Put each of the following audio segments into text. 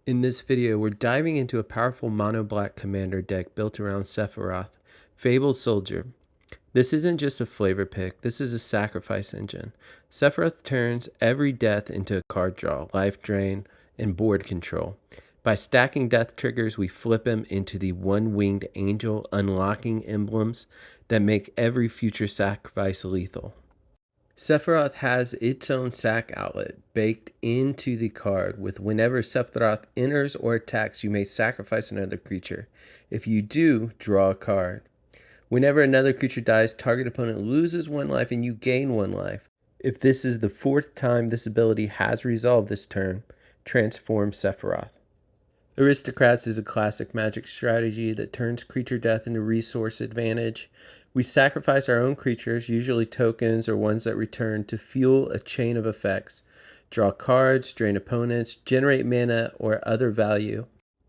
In this video, we're diving into a powerful mono-black commander deck built around Sephiroth, Fabled Soldier. This isn't just a flavor pick, this is a sacrifice engine. Sephiroth turns every death into a card draw, life drain, and board control. By stacking death triggers, we flip him into the one-winged angel, unlocking emblems that make every future sacrifice lethal. Sephiroth has its own sack outlet baked into the card with whenever Sephiroth enters or attacks, you may sacrifice another creature. If you do, draw a card. Whenever another creature dies, target opponent loses 1 life and you gain 1 life. If this is the 4th time this ability has resolved this turn, transform Sephiroth. Aristocrats is a classic magic strategy that turns creature death into resource advantage. We sacrifice our own creatures, usually tokens or ones that return, to fuel a chain of effects. Draw cards, drain opponents, generate mana or other value.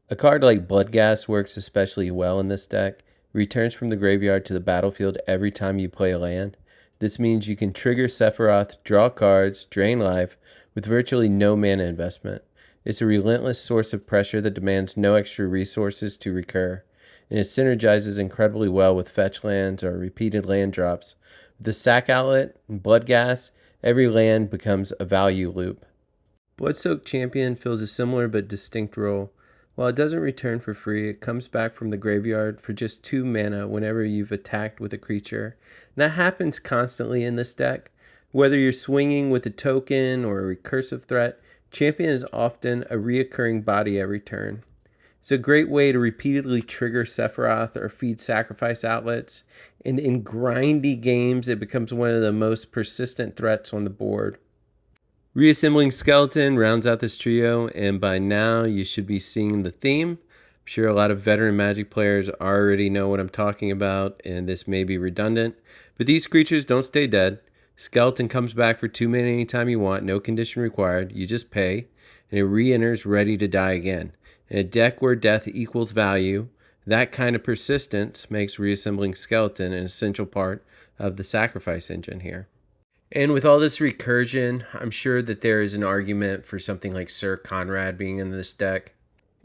A card like Bloodghast works especially well in this deck. It returns from the graveyard to the battlefield every time you play a land. This means you can trigger Sephiroth, draw cards, drain life with virtually no mana investment. It's a relentless source of pressure that demands no extra resources to recur, and it synergizes incredibly well with fetch lands or repeated land drops. With the sack outlet and Bloodghast, every land becomes a value loop. Bloodsoaked Champion fills a similar but distinct role. While it doesn't return for free, it comes back from the graveyard for just 2 mana whenever you've attacked with a creature. And that happens constantly in this deck. Whether you're swinging with a token or a recursive threat, Champion is often a reoccurring body every turn. It's a great way to repeatedly trigger Sephiroth or feed sacrifice outlets, and in grindy games it becomes one of the most persistent threats on the board. Reassembling Skeleton rounds out this trio, and by now you should be seeing the theme. I'm sure a lot of veteran Magic players already know what I'm talking about, and this may be redundant, but these creatures don't stay dead. Skeleton comes back for 2 mana anytime you want, no condition required. You just pay, and it re-enters ready to die again. In a deck where death equals value, that kind of persistence makes reassembling Skeleton an essential part of the sacrifice engine here. And with all this recursion, I'm sure that there is an argument for something like Sir Conrad being in this deck.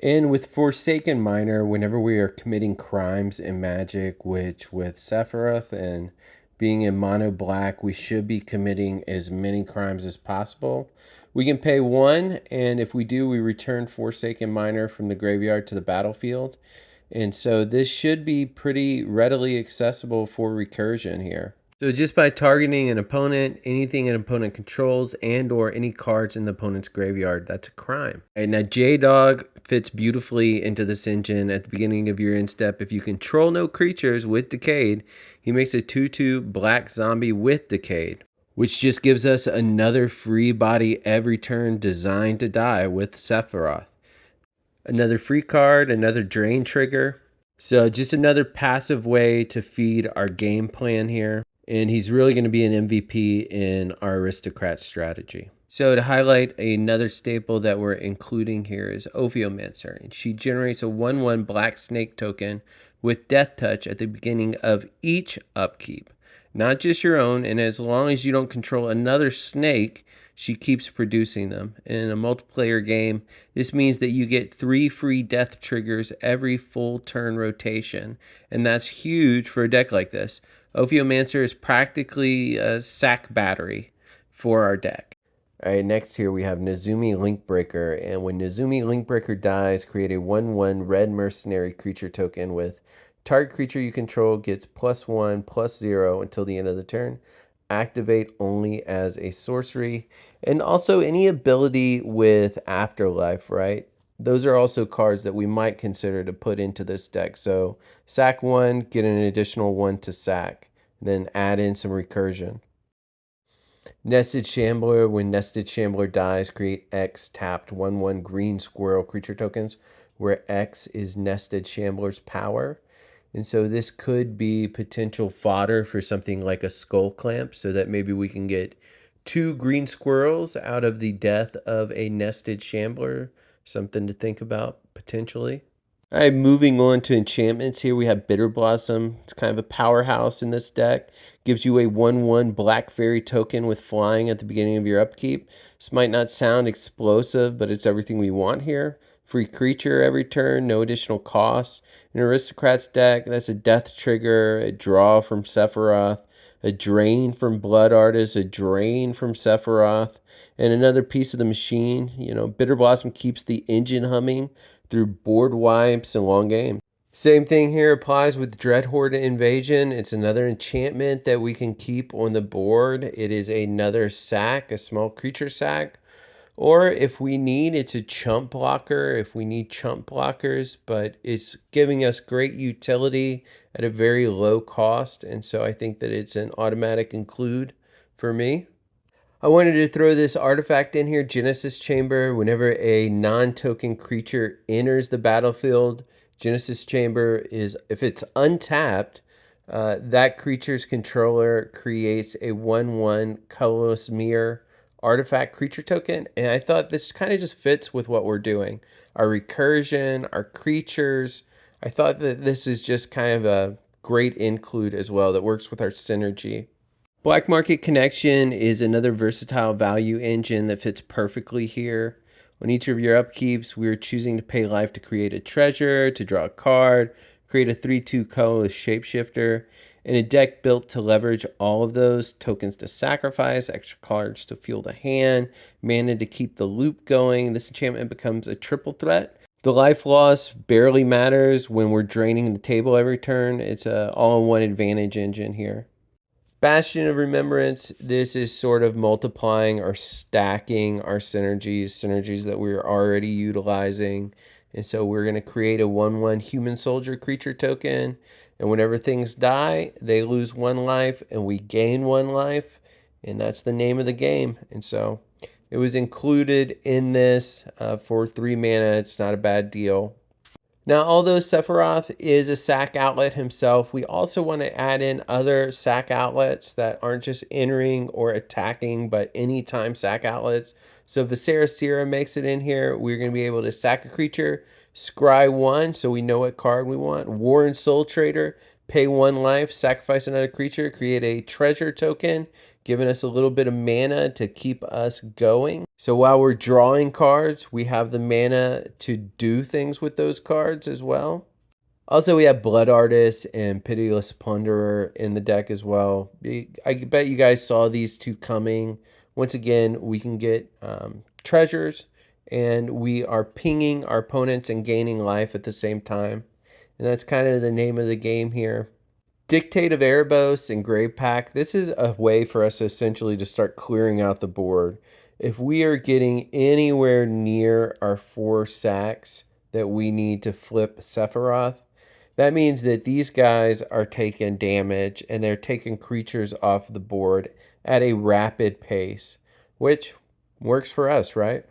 And with Forsaken Miner, whenever we are committing crimes in Magic, which with Sephiroth and being in mono black, we should be committing as many crimes as possible. We can pay 1, and if we do, we return Forsaken Miner from the graveyard to the battlefield. And so this should be pretty readily accessible for recursion here. So just by targeting an opponent, anything an opponent controls, and or any cards in the opponent's graveyard, that's a crime. Right, now J-Dog fits beautifully into this engine at the beginning of your end step. If you control no creatures with Decayed, he makes a 2/2 black zombie with Decayed, which just gives us another free body every turn designed to die with Sephiroth. Another free card, another drain trigger. So just another passive way to feed our game plan here. And he's really going to be an MVP in our Aristocrat strategy. So to highlight another staple that we're including here is Ophiomancer. And she generates a 1/1 black snake token with Death Touch at the beginning of each upkeep. Not just your own, and as long as you don't control another snake, she keeps producing them. In a multiplayer game, this means that you get 3 free death triggers every full turn rotation, and that's huge for a deck like this. Ophiomancer is practically a sack battery for our deck. All right, next here we have Nezumi Linkbreaker, and when Nezumi Linkbreaker dies, create a 1/1 red mercenary creature token with target creature you control gets +1/+0 until the end of the turn. Activate only as a sorcery, and also any ability with Afterlife, right? Those are also cards that we might consider to put into this deck. So sack 1, get an additional 1 to sack, then add in some recursion. Nested Shambler, when Nested Shambler dies, create X tapped 1/1 green squirrel creature tokens, where X is Nested Shambler's power. And so this could be potential fodder for something like a Skull Clamp, so that maybe we can get 2 green squirrels out of the death of a Nested Shambler. Something to think about potentially. All right, moving on to enchantments. Here we have Bitterblossom. It's kind of a powerhouse in this deck. Gives you a 1/1 black fairy token with flying at the beginning of your upkeep. This might not sound explosive, but it's everything we want here. Free creature every turn, no additional cost. An Aristocrats deck, that's a death trigger, a draw from Sephiroth, a drain from Blood Artist, a drain from Sephiroth, and another piece of the machine. You know, Bitterblossom keeps the engine humming through board wipes and long games. Same thing here applies with Dreadhorde Invasion. It's another enchantment that we can keep on the board. It is another sack, a small creature sack. Or if we need, it's a chump blocker, if we need chump blockers, but it's giving us great utility at a very low cost. And so I think that it's an automatic include for me. I wanted to throw this artifact in here, Genesis Chamber. Whenever a non-token creature enters the battlefield, Genesis Chamber is, if it's untapped, that creature's controller creates a 1/1 colorless mirror artifact creature token. And I thought this kind of just fits with what we're doing. Our recursion, our creatures. I thought that this is just kind of a great include as well that works with our synergy. Black Market Connection is another versatile value engine that fits perfectly here. On each of your upkeeps, we are choosing to pay life to create a treasure, to draw a card, create a 3/2 colorless shapeshifter, and a deck built to leverage all of those tokens to sacrifice, extra cards to fuel the hand, mana to keep the loop going. This enchantment becomes a triple threat. The life loss barely matters when we're draining the table every turn. It's an all-in-one advantage engine here. Bastion of Remembrance, this is sort of multiplying or stacking our synergies that we're already utilizing. And so we're going to create a 1/1 human soldier creature token. And whenever things die, they lose 1 life and we gain 1 life. And that's the name of the game. And so it was included in this for 3 mana. It's not a bad deal. Now, although Sephiroth is a sack outlet himself, we also want to add in other sack outlets that aren't just entering or attacking, but anytime sack outlets. So Viscera Sierra makes it in here. We're going to be able to sack a creature, scry 1, so we know what card we want. Warren Soul Trader, pay 1 life, sacrifice another creature, create a treasure token, giving us a little bit of mana to keep us going. So while we're drawing cards, we have the mana to do things with those cards as well. Also, we have Blood Artist and Pitiless Plunderer in the deck as well. I bet you guys saw these two coming. Once again, we can get treasures, and we are pinging our opponents and gaining life at the same time. And that's kind of the name of the game here. Dictate of Erebos and Grave Pack. This is a way for us essentially to start clearing out the board. If we are getting anywhere near our 4 sacks that we need to flip Sephiroth, that means that these guys are taking damage and they're taking creatures off the board at a rapid pace, which works for us, right?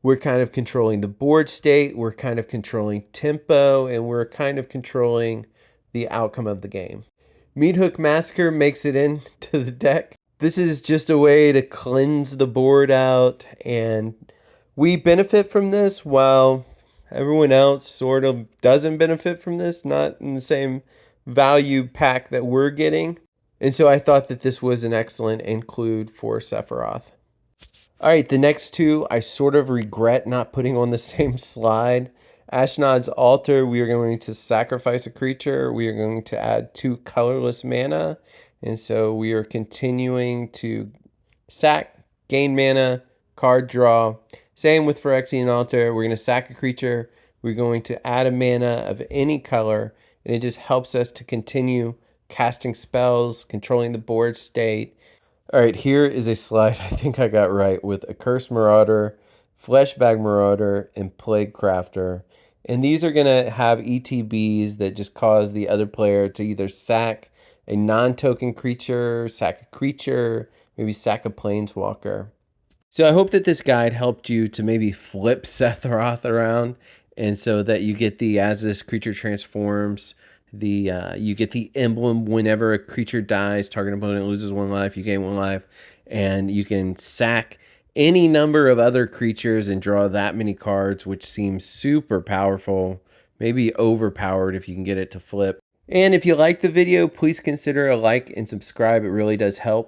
We're kind of controlling the board state, we're kind of controlling tempo, and we're kind of controlling the outcome of the game. Meathook Massacre makes it into the deck. This is just a way to cleanse the board out, and we benefit from this while everyone else sort of doesn't benefit from this, not in the same value pack that we're getting. And so I thought that this was an excellent include for Sephiroth. All right, the next two I sort of regret not putting on the same slide. Ashnod's Altar, we are going to sacrifice a creature. We are going to add 2 colorless mana. And so we are continuing to sack, gain mana, card draw. Same with Phyrexian Altar. We're going to sack a creature. We're going to add a mana of any color. And it just helps us to continue casting spells, controlling the board state. All right, here is a slide I think I got right with Accursed Marauder, Fleshbag Marauder, and Plague Crafter. And these are going to have ETBs that just cause the other player to either sack a non-token creature, sack a creature, maybe sack a planeswalker. So I hope that this guide helped you to maybe flip Sephiroth around, and so that you get the, as this creature transforms, you get the emblem whenever a creature dies, target opponent loses 1 life, you gain 1 life, and you can sack any number of other creatures and draw that many cards, which seems super powerful, maybe overpowered if you can get it to flip. And if you like the video, please consider a like and subscribe. It really does help.